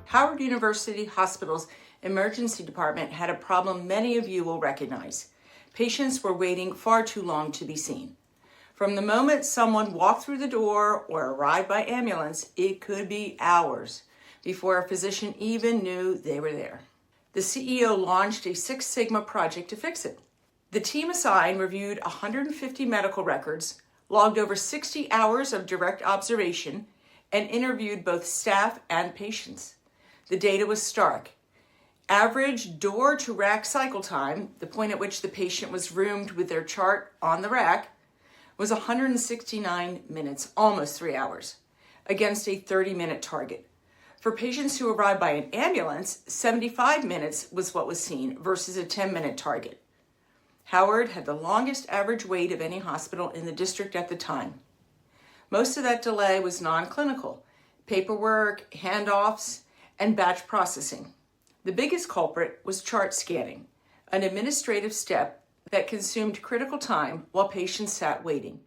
Howard University Hospital's emergency department had a problem many of you will recognize. Patients were waiting far too long to be seen. From the moment someone walked through the door or arrived by ambulance, it could be hours before a physician even knew they were there. The CEO launched a Six Sigma project to fix it. The team assigned reviewed 150 medical records, logged over 60 hours of direct observation, and interviewed both staff and patients. The data was stark. Average door-to-rack cycle time, the point at which the patient was roomed with their chart on the rack, was 169 minutes, almost 3 hours, against a 30-minute target. For patients who arrived by an ambulance, 75 minutes was what was seen versus a 10-minute target. Howard had the longest average wait of any hospital in the district at the time. Most of that delay was non-clinical: paperwork, handoffs, and batch processing. The biggest culprit was chart scanning, an administrative step that consumed critical time while patients sat waiting.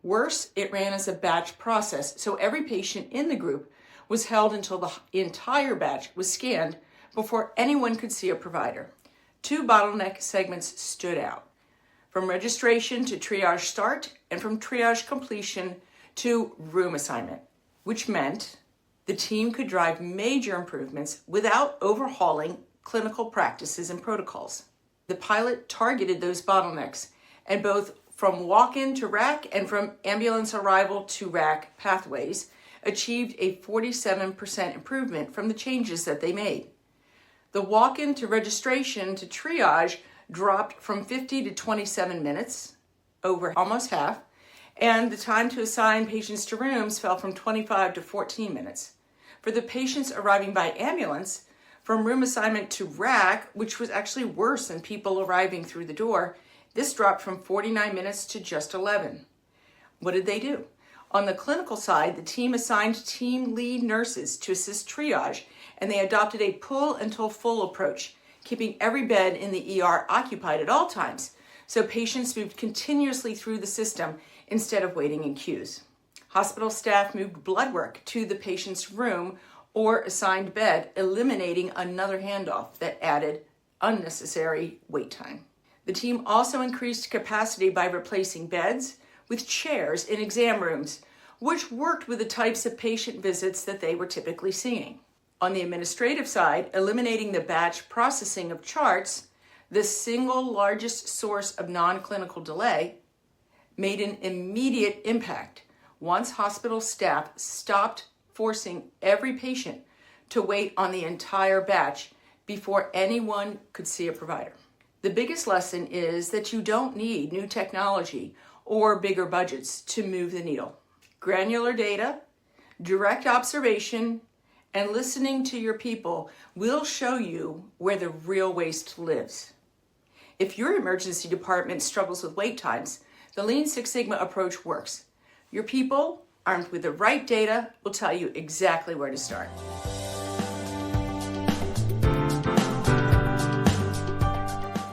Worse, it ran as a batch process, so every patient in the group was held until the entire batch was scanned before anyone could see a provider. Two bottleneck segments stood out: from registration to triage start, and from triage completion to room assignment, which meant the team could drive major improvements without overhauling clinical practices and protocols. The pilot targeted those bottlenecks, and both from walk-in to rack and from ambulance arrival to rack pathways achieved a 47% improvement from the changes that they made. The walk-in to registration to triage dropped from 50 to 27 minutes, over almost half, and the time to assign patients to rooms fell from 25 to 14 minutes. For the patients arriving by ambulance, from room assignment to rack, which was actually worse than people arriving through the door, this dropped from 49 minutes to just 11. What did they do? On the clinical side, the team assigned team lead nurses to assist triage, and they adopted a pull until full approach, keeping every bed in the ER occupied at all times, so patients moved continuously through the system instead of waiting in queues. Hospital staff moved blood work to the patient's room or assigned bed, eliminating another handoff that added unnecessary wait time. The team also increased capacity by replacing beds with chairs in exam rooms, which worked with the types of patient visits that they were typically seeing. On the administrative side, eliminating the batch processing of charts, the single largest source of non-clinical delay, made an immediate impact once hospital staff stopped forcing every patient to wait on the entire batch before anyone could see a provider. The biggest lesson is that you don't need new technology or bigger budgets to move the needle. Granular data, direct observation, and listening to your people will show you where the real waste lives. If your emergency department struggles with wait times, the Lean Six Sigma approach works. Your people, armed with the right data, will tell you exactly where to start.